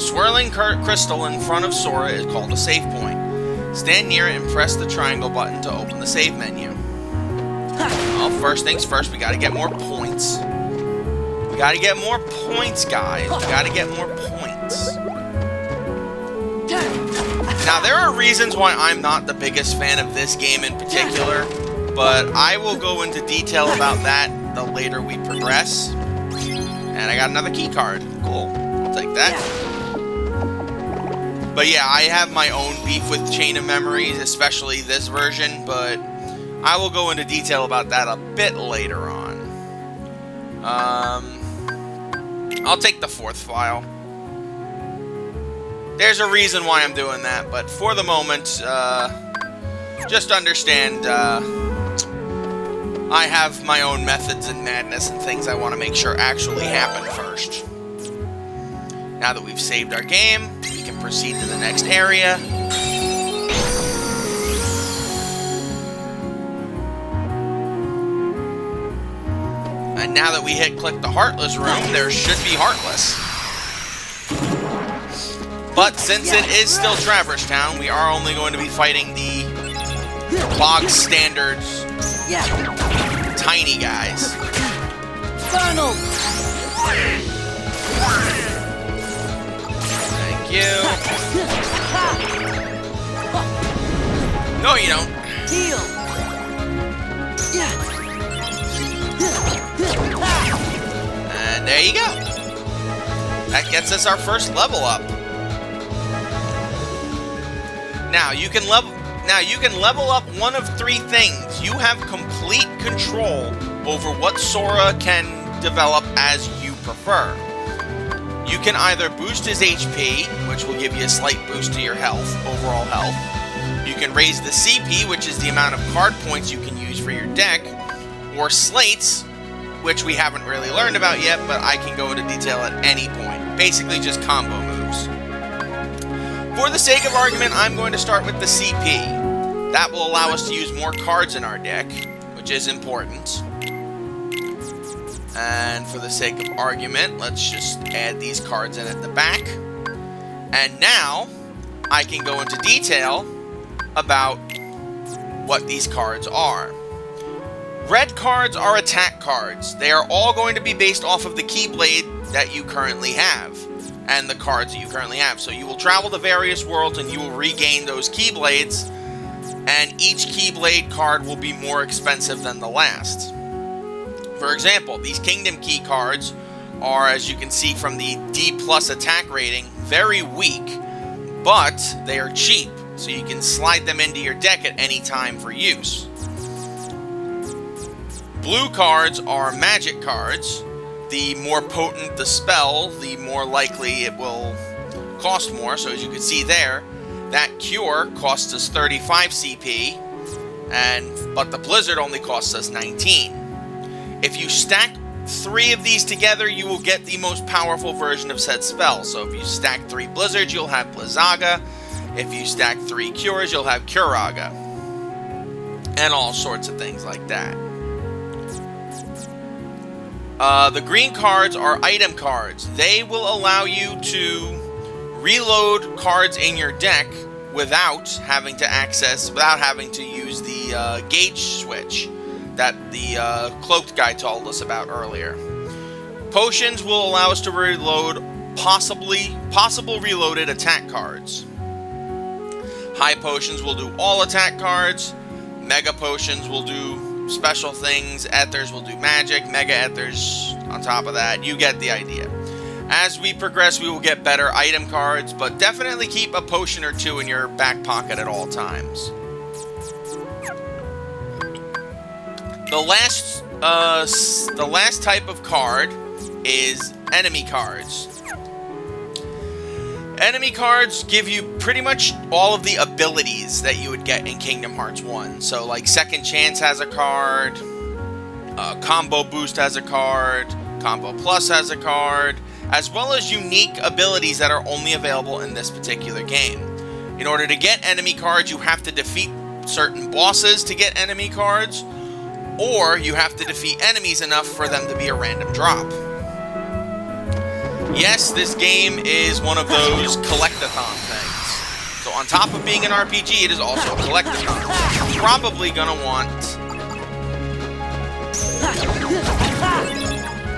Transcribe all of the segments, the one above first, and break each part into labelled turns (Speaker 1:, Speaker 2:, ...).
Speaker 1: swirling crystal in front of Sora is called a save point. Stand near it and press the triangle button to open the save menu. Well, first things first, we gotta get more points. We gotta get more points, guys. We gotta get more points. Now, there are reasons why I'm not the biggest fan of this game in particular, but I will go into detail about that the later we progress. And I got another key card. Cool. I'll take that. But yeah, I have my own beef with Chain of Memories, especially this version, but I will go into detail about that a bit later on. I'll take the 4th file. There's a reason why I'm doing that, but for the moment, just understand, I have my own methods and madness and things I want to make sure actually happen first. Now that we've saved our game, we can proceed to the next area. And now that we click the Heartless room, there should be Heartless. But since it is still Traverse Town, we are only going to be fighting the bog standards tiny guys.
Speaker 2: Funnel.
Speaker 1: Thank you. No, you don't.
Speaker 2: Heal.
Speaker 1: And there you go. That gets us our first level up. Now you can level up one of 3 things. You have complete control over what Sora can develop as you prefer. You can either boost his HP, which will give you a slight boost to your health, overall health. You can raise the CP, which is the amount of card points you can use for your deck, or slates, which we haven't really learned about yet, but I can go into detail at any point. Basically just combo moves. For the sake of argument, I'm going to start with the CP. That will allow us to use more cards in our deck, which is important. And for the sake of argument, let's just add these cards in at the back. And now, I can go into detail about what these cards are. Red cards are attack cards. They are all going to be based off of the Keyblade that you currently have, and the cards that you currently have. So you will travel to various worlds and you will regain those Keyblades, and each Keyblade card will be more expensive than the last. For example, these Kingdom Key cards are, as you can see from the D+ attack rating, very weak, but they are cheap, so you can slide them into your deck at any time for use. Blue cards are magic cards. The more potent the spell, the more likely it will cost more. So as you can see there, that Cure costs us 35 CP, but the Blizzard only costs us 19. If you stack 3 of these together, you will get the most powerful version of said spell. So if you stack 3 Blizzards, you'll have Blizzaga. If you stack 3 Cures, you'll have Curaga. And all sorts of things like that. The green cards are item cards. They will allow you to reload cards in your deck without having to use the gauge switch that the cloaked guy told us about earlier. Potions will allow us to reload possible reloaded attack cards. High potions will do all attack cards. Mega potions will do special things. Ethers will do magic. Mega ethers on top of that. You get the idea. As we progress, we will get better item cards, but definitely keep a potion or 2 in your back pocket at all times. The last type of card is enemy cards. Enemy cards give you pretty much all of the abilities that you would get in Kingdom Hearts 1. So, like, Second Chance has a card, Combo Boost has a card, Combo Plus has a card, as well as unique abilities that are only available in this particular game. In order to get enemy cards, you have to defeat certain bosses to get enemy cards, or you have to defeat enemies enough for them to be a random drop. Yes, this game is one of those collectathon things. So on top of being an RPG, it is also a collectathon. So you're probably gonna want...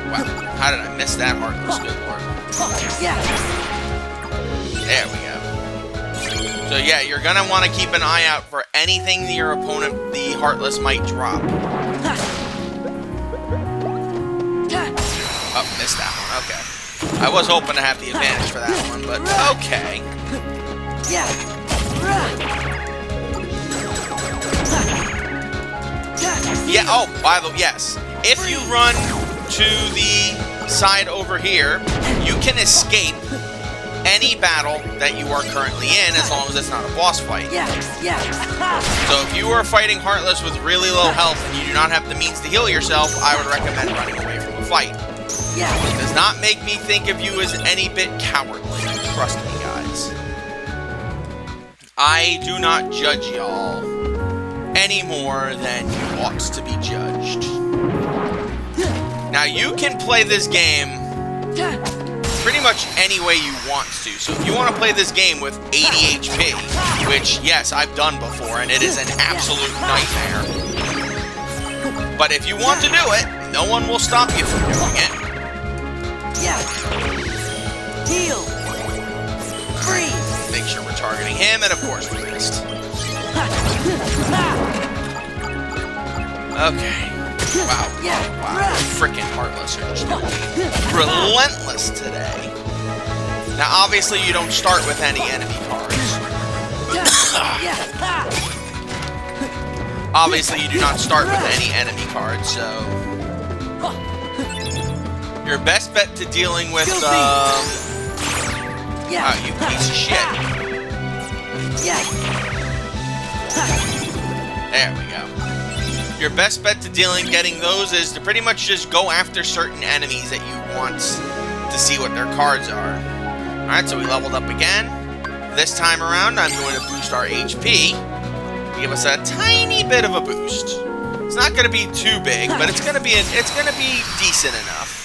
Speaker 1: Wow, how did I miss that Heartless? Good lord. There we go. So yeah, you're gonna want to keep an eye out for anything that your opponent, the Heartless, might drop. Oh, missed that one. Okay. I was hoping to have the advantage for that one, but okay. Yeah, oh, by the way, yes. If you run to the side over here, you can escape any battle that you are currently in as long as it's not a boss fight. So if you are fighting Heartless with really low health and you do not have the means to heal yourself, I would recommend running away from the fight. It does not make me think of you as any bit cowardly. Trust me, guys. I do not judge y'all any more than you ought to be judged. Now, you can play this game pretty much any way you want to. So if you want to play this game with 80 HP, which, yes, I've done before, and it is an absolute nightmare. But if you want to do it, no one will stop you from doing it.
Speaker 2: Heal. Freeze.
Speaker 1: Make sure we're targeting him, and of course we missed. Okay. Wow. Wow. Frickin' Heartless are just relentless today. Now, obviously, you don't start with any enemy cards. Obviously, you do not start with any enemy cards, so... Your best bet to dealing with, oh, you piece of shit. There we go. Your best bet to getting those is to pretty much just go after certain enemies that you want to see what their cards are. Alright, so we leveled up again. This time around, I'm going to boost our HP. Give us a tiny bit of a boost. It's not going to be too big, but it's going to be decent enough.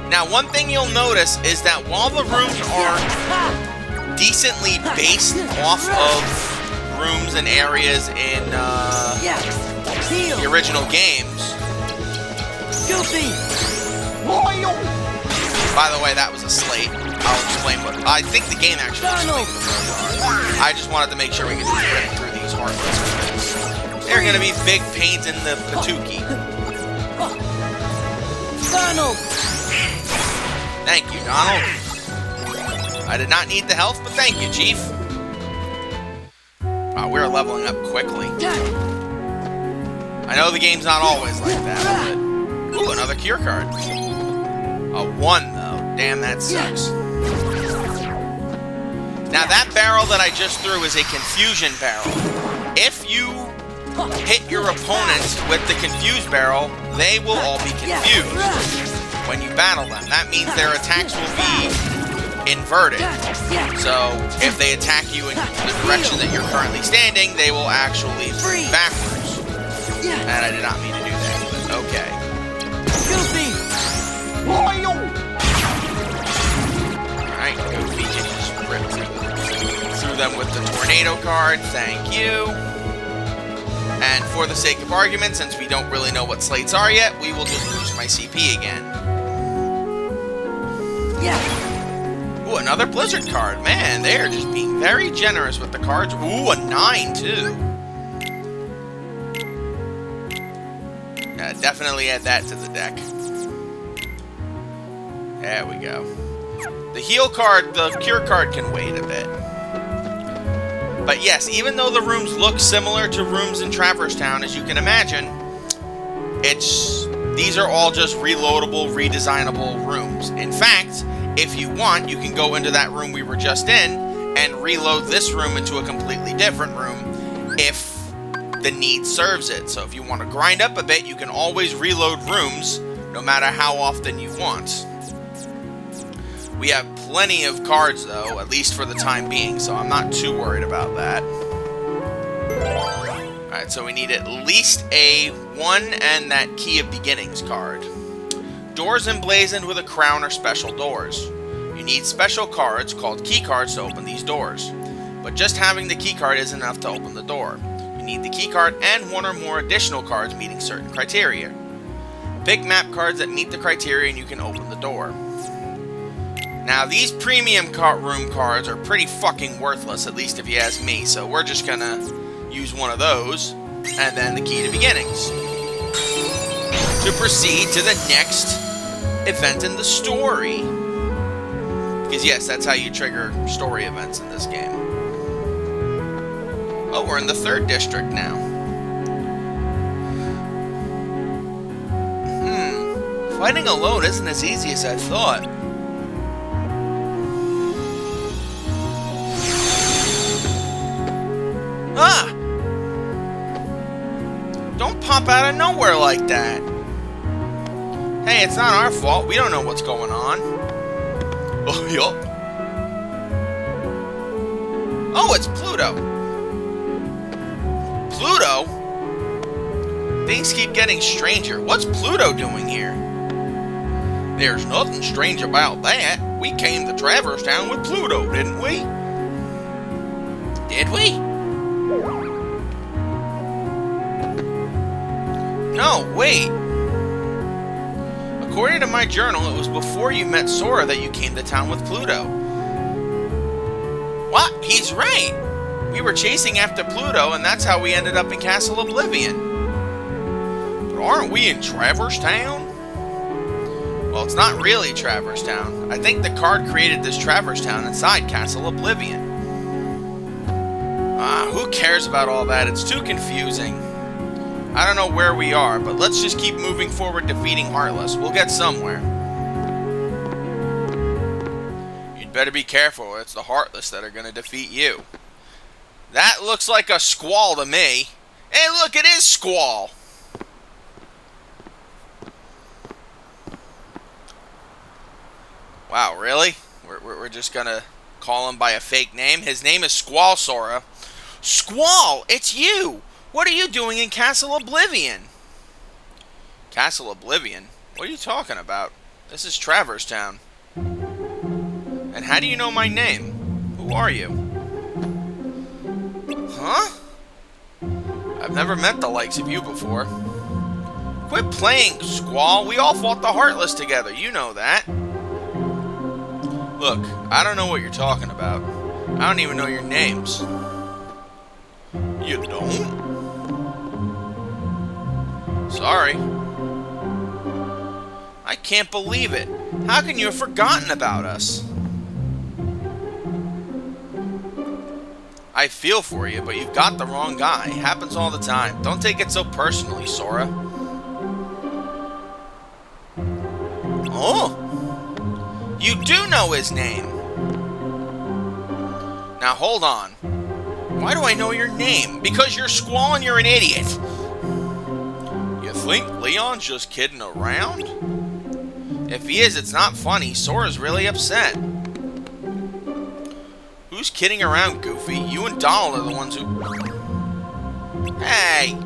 Speaker 1: Now, one thing you'll notice is that while the rooms are decently based off of rooms and areas in the original games. By the way, that was a slate. I'll explain what... I think the game actually explains what those are. I just wanted to make sure we could get through these Heartless. They're going to be big pains in the patookie.
Speaker 2: Donald!
Speaker 1: Thank you, Donald. I did not need the health, but thank you, Chief. Wow, we're leveling up quickly. I know the game's not always like that, but... Ooh, another cure card. A 1, though. Damn, that sucks. Now, that barrel that I just threw is a confusion barrel. If you hit your opponent with the confused barrel, they will all be confused when you battle them. That means their attacks will be inverted. So, if they attack you in the direction that you're currently standing, they will actually move backwards. And I did not mean to do that, but okay. Alright, Goofy can just rip through them with the tornado card. Thank you. And for the sake of argument, since we don't really know what slates are yet, we will just boost my CP again. Ooh, another Blizzard card. Man, they are just being very generous with the cards. Ooh, a 9, too. Yeah, definitely add that to the deck. There we go. The heal card, the cure card can wait a bit. But yes, even though the rooms look similar to rooms in Traverse Town, as you can imagine, these are all just reloadable, redesignable rooms. In fact, if you want, you can go into that room we were just in and reload this room into a completely different room if the need serves it. So if you want to grind up a bit, you can always reload rooms no matter how often you want. We have plenty of cards, though, at least for the time being, so I'm not too worried about that. Alright, so we need at least a 1 and that Key of Beginnings card. Doors emblazoned with a crown are special doors. You need special cards called key cards to open these doors. But just having the key card isn't enough to open the door. You need the key card and 1 or more additional cards meeting certain criteria. Pick map cards that meet the criteria and you can open the door. Now these premium room cards are pretty fucking worthless, at least if you ask me, so we're just gonna use one of those, and then the Key to Beginnings, to proceed to the next event in the story. Because yes, that's how you trigger story events in this game. Oh, we're in the 3rd district now. Fighting alone isn't as easy as I thought. Ah! Don't pop out of nowhere like that. Hey, it's not our fault. We don't know what's going on. Oh, yup. Oh, it's Pluto. Pluto? Things keep getting stranger. What's Pluto doing here? There's nothing strange about that. We came to Traverse Town with Pluto, didn't we? Did we? No, wait. According to my journal, it was before you met Sora that you came to town with Pluto. What? He's right. We were chasing after Pluto, and that's how we ended up in Castle Oblivion. But aren't we in Traverse Town? Well, it's not really Traverse Town. I think the card created this Traverse Town inside Castle Oblivion. Who cares about all that? It's too confusing. I don't know where we are, but let's just keep moving forward defeating Heartless. We'll get somewhere. You'd better be careful, it's the Heartless that are going to defeat you. That looks like a Squall to me. Hey, look, it is Squall! Wow, really? We're just going to call him by a fake name? His name is Squall, Sora. Squall, it's you! What are you doing in Castle Oblivion? Castle Oblivion? What are you talking about? This is Traverse Town. And how do you know my name? Who are you? Huh? I've never met the likes of you before. Quit playing, Squall. We all fought the Heartless together. You know that. Look, I don't know what you're talking about. I don't even know your names. You don't? Sorry. I can't believe it. How can you have forgotten about us? I feel for you, but you've got the wrong guy. It happens all the time. Don't take it so personally, Sora. Oh! You do know his name! Now hold on. Why do I know your name? Because you're Squall and you're an idiot. You think Leon's just kidding around? If he is, it's not funny. Sora's really upset. Who's kidding around, Goofy? You and Donald are the ones who... Hey!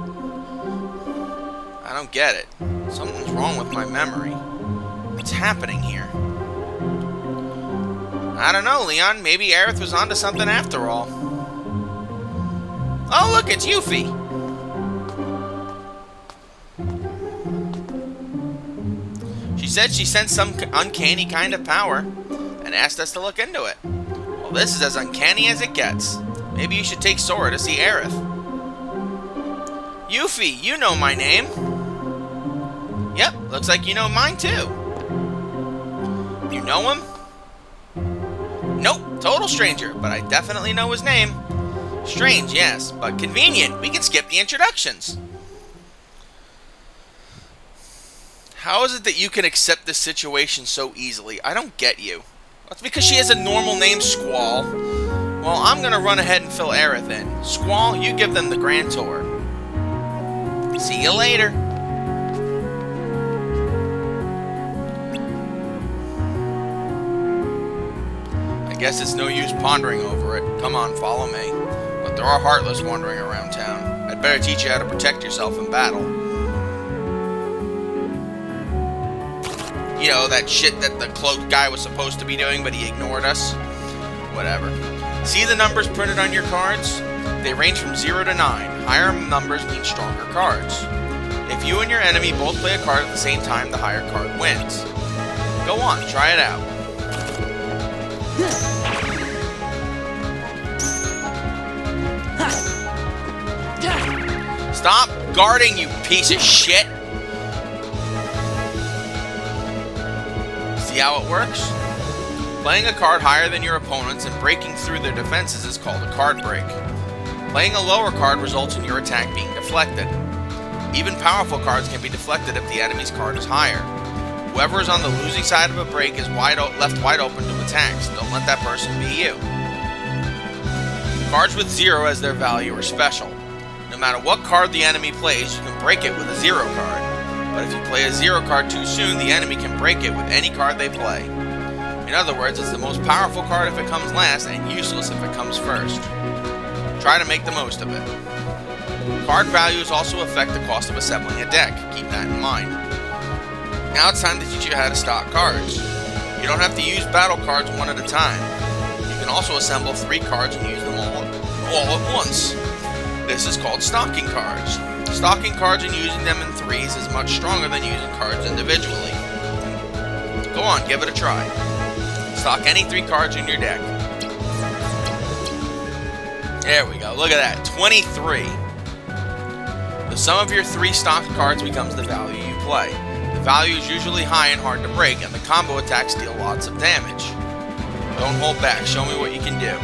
Speaker 1: I don't get it. Something's wrong with my memory. What's happening here? I don't know, Leon. Maybe Aerith was onto something after all. Oh, look, it's Yuffie. She said she sensed some uncanny kind of power and asked us to look into it. Well, this is as uncanny as it gets. Maybe you should take Sora to see Aerith. Yuffie, you know my name. Yep, looks like you know mine too. You know him? Nope, total stranger, but I definitely know his name. Strange, yes, but convenient. We can skip the introductions. How is it that you can accept this situation so easily? I don't get you. That's because she has a normal name, Squall. Well, I'm gonna run ahead and fill Aerith in. Squall, you give them the grand tour. See you later. I guess it's no use pondering over it. Come on, follow me. But there are Heartless wandering around town. I'd better teach you how to protect yourself in battle. You know, that shit that the cloaked guy was supposed to be doing, but he ignored us. Whatever. See the numbers printed on your cards? They range from 0 to 9. Higher numbers mean stronger cards. If you and your enemy both play a card at the same time, the higher card wins. Go on, try it out. Stop guarding, you piece of shit! See how it works? Playing a card higher than your opponents and breaking through their defenses is called a card break. Playing a lower card results in your attack being deflected. Even powerful cards can be deflected if the enemy's card is higher. Whoever is on the losing side of a break is left wide open to attacks. Don't let that person be you. Cards with 0 as their value are special. No matter what card the enemy plays, you can break it with a 0 card. But if you play a 0 card too soon, the enemy can break it with any card they play. In other words, it's the most powerful card if it comes last, and useless if it comes first. Try to make the most of it. Card values also affect the cost of assembling a deck. Keep that in mind. Now it's time to teach you how to stock cards. You don't have to use battle cards one at a time. You can also assemble 3 cards and use them all at once. This is called stocking cards. Stocking cards and using them in threes is much stronger than using cards individually. Go on, give it a try. Stock any 3 cards in your deck. There we go, look at that, 23. The sum of your 3 stocked cards becomes the value you play. The value is usually high and hard to break, and the combo attacks deal lots of damage. Don't hold back, show me what you can do.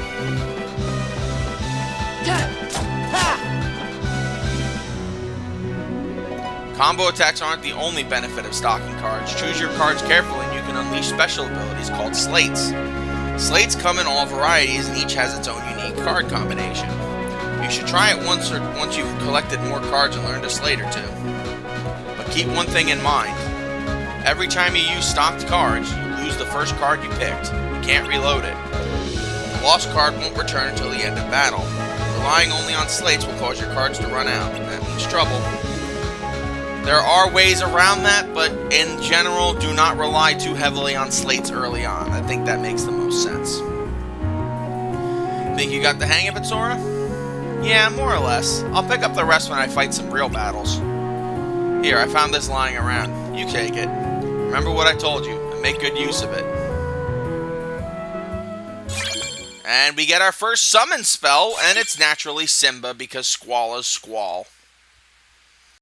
Speaker 1: Combo attacks aren't the only benefit of stocking cards. Choose your cards carefully and you can unleash special abilities called slates. Slates come in all varieties and each has its own unique card combination. You should try it once you've collected more cards and learned a slate or 2. But keep one thing in mind. Every time you use stocked cards, you lose the first card you picked. You can't reload it. The lost card won't return until the end of battle. Relying only on slates will cause your cards to run out. That means trouble. There are ways around that, but in general, do not rely too heavily on slates early on. I think that makes the most sense. Think you got the hang of it, Sora? Yeah, more or less. I'll pick up the rest when I fight some real battles. Here, I found this lying around. You take it. Remember what I told you, and make good use of it. And we get our first summon spell, and it's naturally Simba because Squall is Squall.